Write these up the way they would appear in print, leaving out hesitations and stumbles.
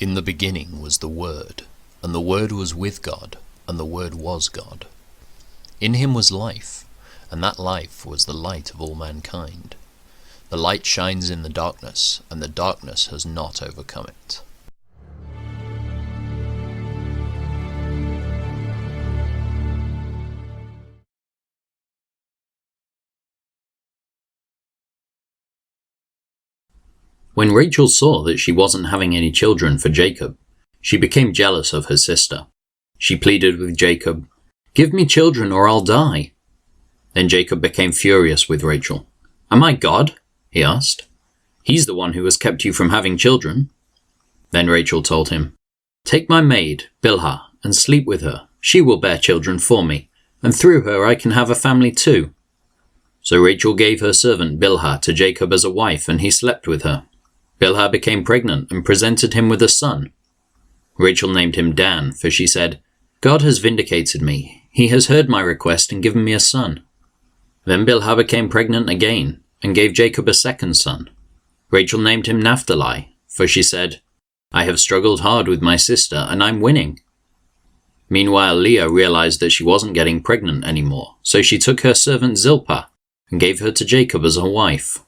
In the beginning was the Word, and the Word was with God, and the Word was God. In him was life, and that life was the light of all mankind. The light shines in the darkness, and the darkness has not overcome it. When Rachel saw that she wasn't having any children for Jacob, she became jealous of her sister. She pleaded with Jacob, "Give me children or I'll die." Then Jacob became furious with Rachel. "Am I God?" he asked. "He's the one who has kept you from having children." Then Rachel told him, "Take my maid, Bilhah, and sleep with her. She will bear children for me, and through her I can have a family too." So Rachel gave her servant Bilhah to Jacob as a wife, and he slept with her. Bilhah became pregnant and presented him with a son. Rachel named him Dan, for she said, "God has vindicated me. He has heard my request and given me a son." Then Bilhah became pregnant again and gave Jacob a second son. Rachel named him Naphtali, for she said, "I have struggled hard with my sister and I'm winning." Meanwhile, Leah realized that she wasn't getting pregnant anymore, so she took her servant Zilpah and gave her to Jacob as a wife.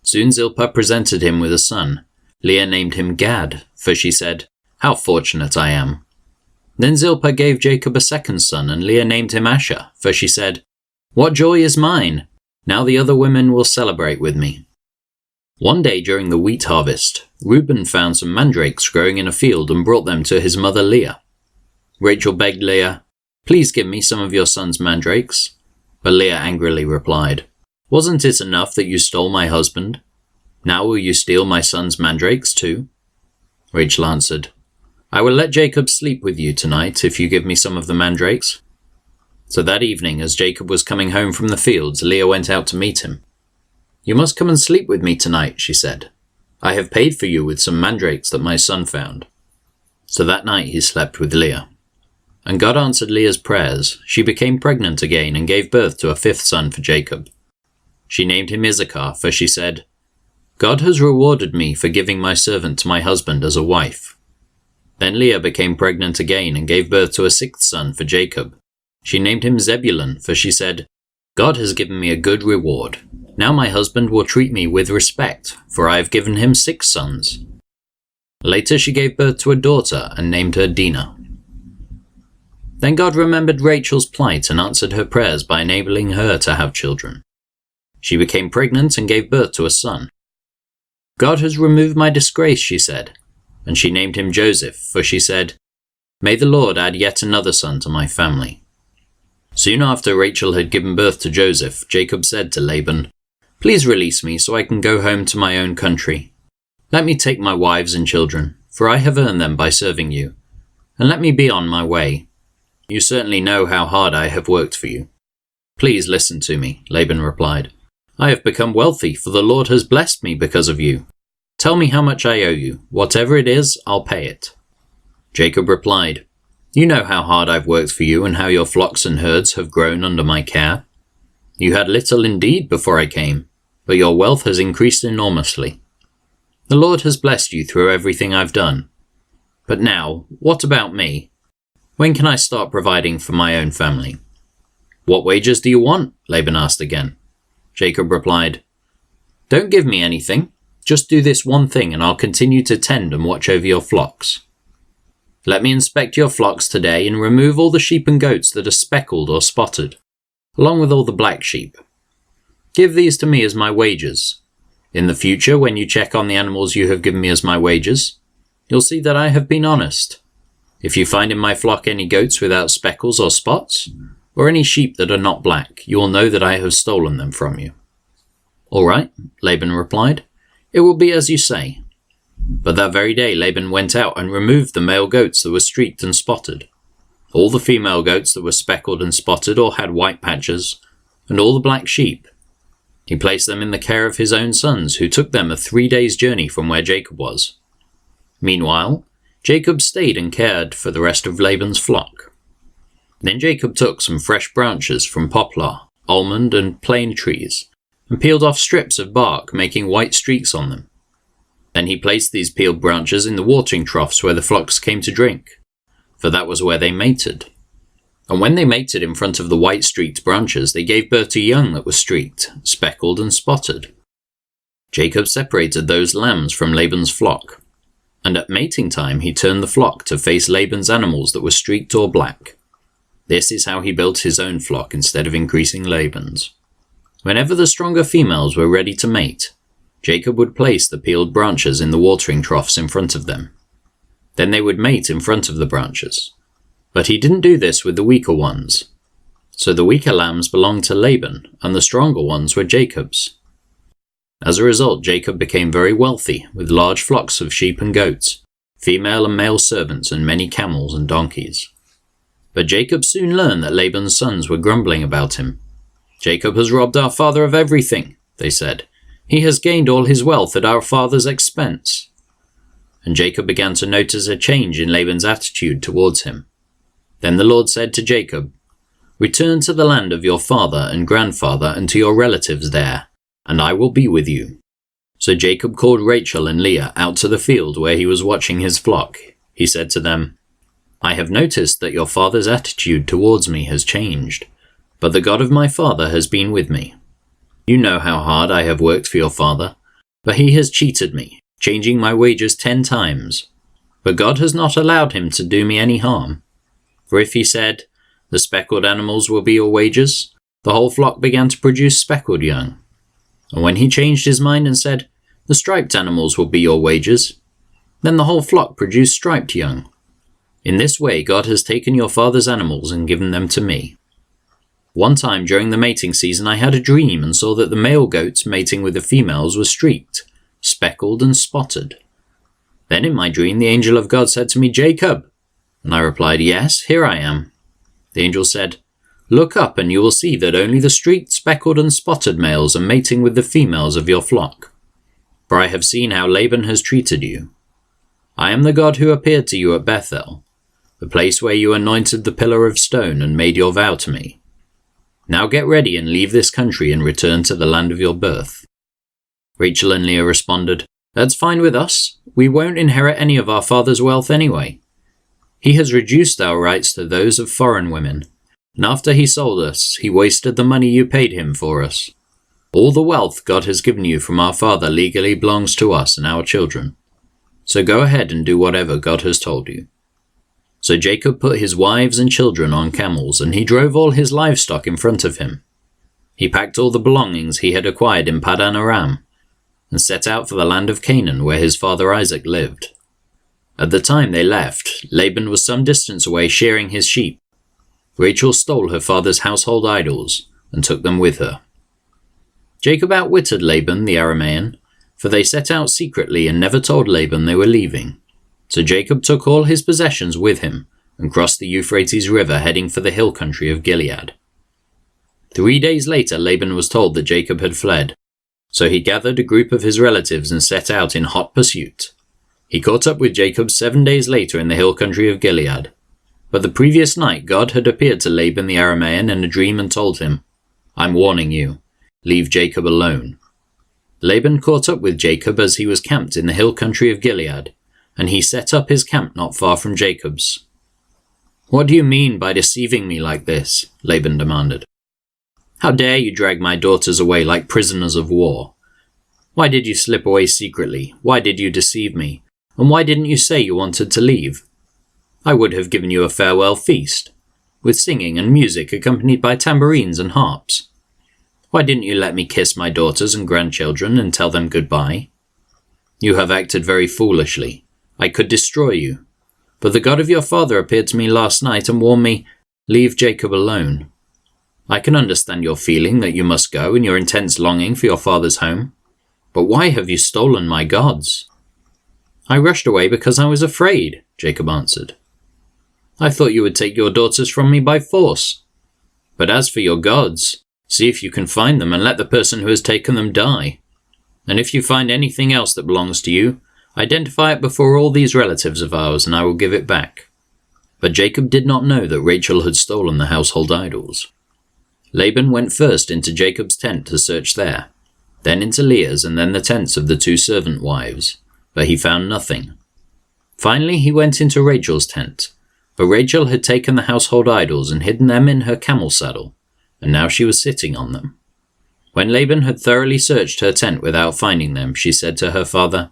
Soon Zilpah presented him with a son. Leah named him Gad, for she said, "How fortunate I am." Then Zilpah gave Jacob a second son, and Leah named him Asher, for she said, "What joy is mine! Now the other women will celebrate with me." One day during the wheat harvest, Reuben found some mandrakes growing in a field and brought them to his mother Leah. Rachel begged Leah, "Please give me some of your son's mandrakes." But Leah angrily replied, "Wasn't it enough that you stole my husband? Now will you steal my son's mandrakes too?" Rachel answered, "I will let Jacob sleep with you tonight if you give me some of the mandrakes." So that evening, as Jacob was coming home from the fields, Leah went out to meet him. "You must come and sleep with me tonight," she said. "I have paid for you with some mandrakes that my son found." So that night he slept with Leah. And God answered Leah's prayers. She became pregnant again and gave birth to a fifth son for Jacob. She named him Issachar, for she said, "God has rewarded me for giving my servant to my husband as a wife." Then Leah became pregnant again and gave birth to a sixth son for Jacob. She named him Zebulun, for she said, "God has given me a good reward. Now my husband will treat me with respect, for I have given him 6 sons." Later she gave birth to a daughter and named her Dinah. Then God remembered Rachel's plight and answered her prayers by enabling her to have children. She became pregnant and gave birth to a son. "God has removed my disgrace," she said, and she named him Joseph, for she said, "May the Lord add yet another son to my family." Soon after Rachel had given birth to Joseph, Jacob said to Laban, "Please release me so I can go home to my own country. Let me take my wives and children, for I have earned them by serving you, and let me be on my way. You certainly know how hard I have worked for you." "Please listen to me," Laban replied. "I have become wealthy, for the Lord has blessed me because of you. Tell me how much I owe you. Whatever it is, I'll pay it." Jacob replied, "You know how hard I've worked for you and how your flocks and herds have grown under my care. You had little indeed before I came, but your wealth has increased enormously. The Lord has blessed you through everything I've done. But now, what about me? When can I start providing for my own family?" "What wages do you want?" Laban asked again. Jacob replied, "Don't give me anything. Just do this one thing and I'll continue to tend and watch over your flocks. Let me inspect your flocks today and remove all the sheep and goats that are speckled or spotted, along with all the black sheep. Give these to me as my wages. In the future, when you check on the animals you have given me as my wages, you'll see that I have been honest. If you find in my flock any goats without speckles or spots, or any sheep that are not black, you will know that I have stolen them from you." "All right," Laban replied. "It will be as you say." But that very day Laban went out and removed the male goats that were streaked and spotted, all the female goats that were speckled and spotted or had white patches, and all the black sheep. He placed them in the care of his own sons, who took them a 3 days' journey from where Jacob was. Meanwhile, Jacob stayed and cared for the rest of Laban's flock. Then Jacob took some fresh branches from poplar, almond, and plane trees, and peeled off strips of bark, making white streaks on them. Then he placed these peeled branches in the watering troughs where the flocks came to drink, for that was where they mated. And when they mated in front of the white streaked branches, they gave birth to young that were streaked, speckled, and spotted. Jacob separated those lambs from Laban's flock, and at mating time he turned the flock to face Laban's animals that were streaked or black. This is how he built his own flock instead of increasing Laban's. Whenever the stronger females were ready to mate, Jacob would place the peeled branches in the watering troughs in front of them. Then they would mate in front of the branches. But he didn't do this with the weaker ones. So the weaker lambs belonged to Laban, and the stronger ones were Jacob's. As a result, Jacob became very wealthy, with large flocks of sheep and goats, female and male servants, and many camels and donkeys. But Jacob soon learned that Laban's sons were grumbling about him. "Jacob has robbed our father of everything," they said. "He has gained all his wealth at our father's expense." And Jacob began to notice a change in Laban's attitude towards him. Then the Lord said to Jacob, "Return to the land of your father and grandfather and to your relatives there, and I will be with you." So Jacob called Rachel and Leah out to the field where he was watching his flock. He said to them, "I have noticed that your father's attitude towards me has changed, but the God of my father has been with me. You know how hard I have worked for your father, but he has cheated me, changing my wages 10 times. But God has not allowed him to do me any harm. For if he said, 'The speckled animals will be your wages,' the whole flock began to produce speckled young. And when he changed his mind and said, 'The striped animals will be your wages,' then the whole flock produced striped young. In this way God has taken your father's animals and given them to me. One time during the mating season I had a dream and saw that the male goats mating with the females were streaked, speckled, and spotted. Then in my dream the angel of God said to me, 'Jacob.' And I replied, 'Yes, here I am.' The angel said, 'Look up and you will see that only the streaked, speckled, and spotted males are mating with the females of your flock. For I have seen how Laban has treated you. I am the God who appeared to you at Bethel, the place where you anointed the pillar of stone and made your vow to me. Now get ready and leave this country and return to the land of your birth.' Rachel and Leah responded, 'That's fine with us. We won't inherit any of our father's wealth anyway. He has reduced our rights to those of foreign women, and after he sold us, he wasted the money you paid him for us. All the wealth God has given you from our father legally belongs to us and our children. So go ahead and do whatever God has told you.' So Jacob put his wives and children on camels, and he drove all his livestock in front of him. He packed all the belongings he had acquired in Paddan Aram, and set out for the land of Canaan where his father Isaac lived. At the time they left, Laban was some distance away shearing his sheep. Rachel stole her father's household idols and took them with her. Jacob outwitted Laban the Aramean, for they set out secretly and never told Laban they were leaving. So Jacob took all his possessions with him and crossed the Euphrates River, heading for the hill country of Gilead. 3 days later, Laban was told that Jacob had fled, so he gathered a group of his relatives and set out in hot pursuit. He caught up with Jacob 7 days later in the hill country of Gilead. But the previous night God had appeared to Laban the Aramean in a dream and told him, "I'm warning you, leave Jacob alone." Laban caught up with Jacob as he was camped in the hill country of Gilead, and he set up his camp not far from Jacob's. "What do you mean by deceiving me like this?" Laban demanded. "How dare you drag my daughters away like prisoners of war? Why did you slip away secretly? Why did you deceive me? And why didn't you say you wanted to leave? I would have given you a farewell feast, with singing and music accompanied by tambourines and harps. Why didn't you let me kiss my daughters and grandchildren and tell them goodbye? You have acted very foolishly. I could destroy you. But the God of your father appeared to me last night and warned me, 'Leave Jacob alone.' I can understand your feeling that you must go and your intense longing for your father's home. But why have you stolen my gods?" "I rushed away because I was afraid," Jacob answered. "I thought you would take your daughters from me by force. But as for your gods, see if you can find them and let the person who has taken them die. And if you find anything else that belongs to you, identify it before all these relatives of ours and I will give it back." But Jacob did not know that Rachel had stolen the household idols. Laban went first into Jacob's tent to search there, then into Leah's and then the tents of the 2 servant wives. but he found nothing. Finally, he went into Rachel's tent, but Rachel had taken the household idols and hidden them in her camel saddle, and now she was sitting on them. When Laban had thoroughly searched her tent without finding them, she said to her father,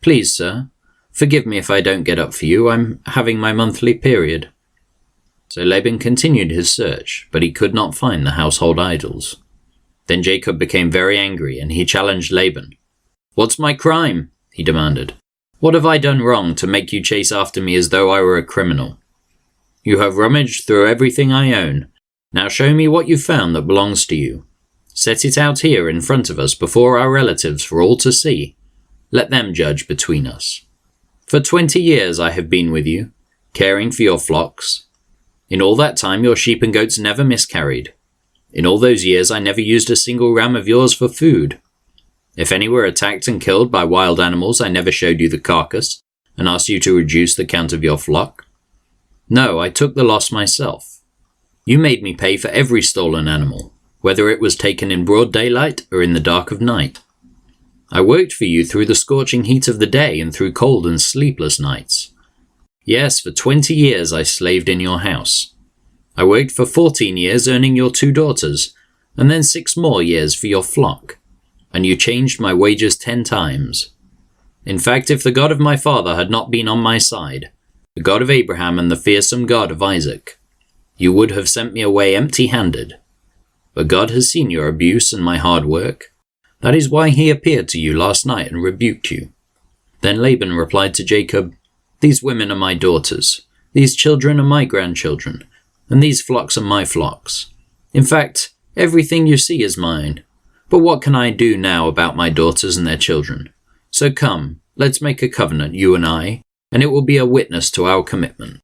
"Please, sir, forgive me if I don't get up for you. I'm having my monthly period." So Laban continued his search, but he could not find the household idols. Then Jacob became very angry, and he challenged Laban. "What's my crime?" he demanded. "What have I done wrong to make you chase after me as though I were a criminal? You have rummaged through everything I own. Now show me what you found that belongs to you. Set it out here in front of us before our relatives for all to see. Let them judge between us. For 20 years I have been with you, caring for your flocks. In all that time your sheep and goats never miscarried. In all those years I never used a single ram of yours for food. If any were attacked and killed by wild animals, I never showed you the carcass and asked you to reduce the count of your flock. No, I took the loss myself. You made me pay for every stolen animal, whether it was taken in broad daylight or in the dark of night. I worked for you through the scorching heat of the day and through cold and sleepless nights. Yes, for 20 years I slaved in your house. I worked for 14 years earning your 2 daughters, and then 6 more years for your flock, and you changed my wages 10 times. In fact, if the God of my father had not been on my side, the God of Abraham and the fearsome God of Isaac, you would have sent me away empty-handed. But God has seen your abuse and my hard work. That is why he appeared to you last night and rebuked you." Then Laban replied to Jacob, "These women are my daughters, these children are my grandchildren, and these flocks are my flocks. In fact, everything you see is mine. But what can I do now about my daughters and their children? So come, let's make a covenant, you and I, and it will be a witness to our commitment."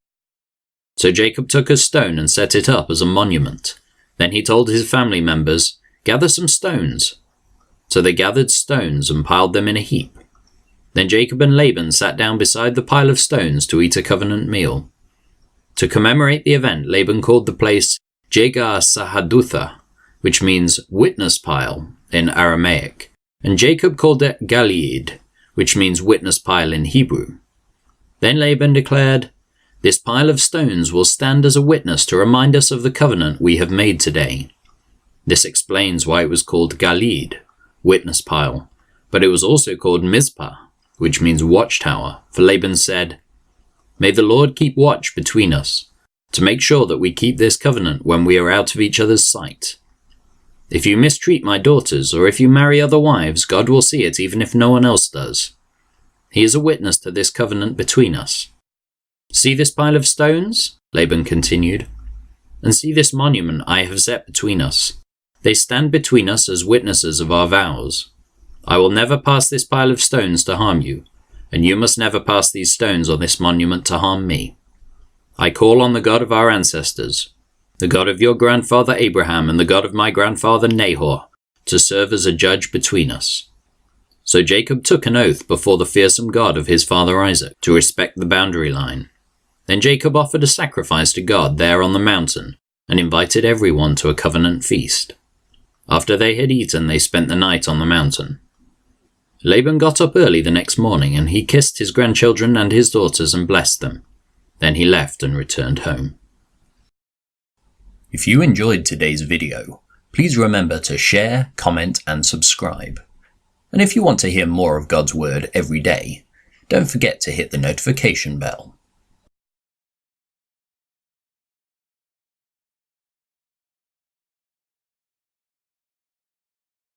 So Jacob took a stone and set it up as a monument. Then he told his family members, "Gather some stones." So they gathered stones and piled them in a heap. Then Jacob and Laban sat down beside the pile of stones to eat a covenant meal. To commemorate the event, Laban called the place Jegar Sahadutha, which means witness pile in Aramaic, and Jacob called it Galeed, which means witness pile in Hebrew. Then Laban declared, "This pile of stones will stand as a witness to remind us of the covenant we have made today." This explains why it was called Galeed, witness pile, but it was also called Mizpah, which means watchtower, for Laban said, "May the Lord keep watch between us, to make sure that we keep this covenant when we are out of each other's sight. If you mistreat my daughters, or if you marry other wives, God will see it even if no one else does. He is a witness to this covenant between us. See this pile of stones?" Laban continued, "and see this monument I have set between us. They stand between us as witnesses of our vows. I will never pass this pile of stones to harm you, and you must never pass these stones or this monument to harm me. I call on the God of our ancestors, the God of your grandfather Abraham and the God of my grandfather Nahor, to serve as a judge between us." So Jacob took an oath before the fearsome God of his father Isaac to respect the boundary line. Then Jacob offered a sacrifice to God there on the mountain and invited everyone to a covenant feast. After they had eaten, they spent the night on the mountain. Laban got up early the next morning, and he kissed his grandchildren and his daughters and blessed them. Then he left and returned home. If you enjoyed today's video, please remember to share, comment, and subscribe. And if you want to hear more of God's Word every day, don't forget to hit the notification bell.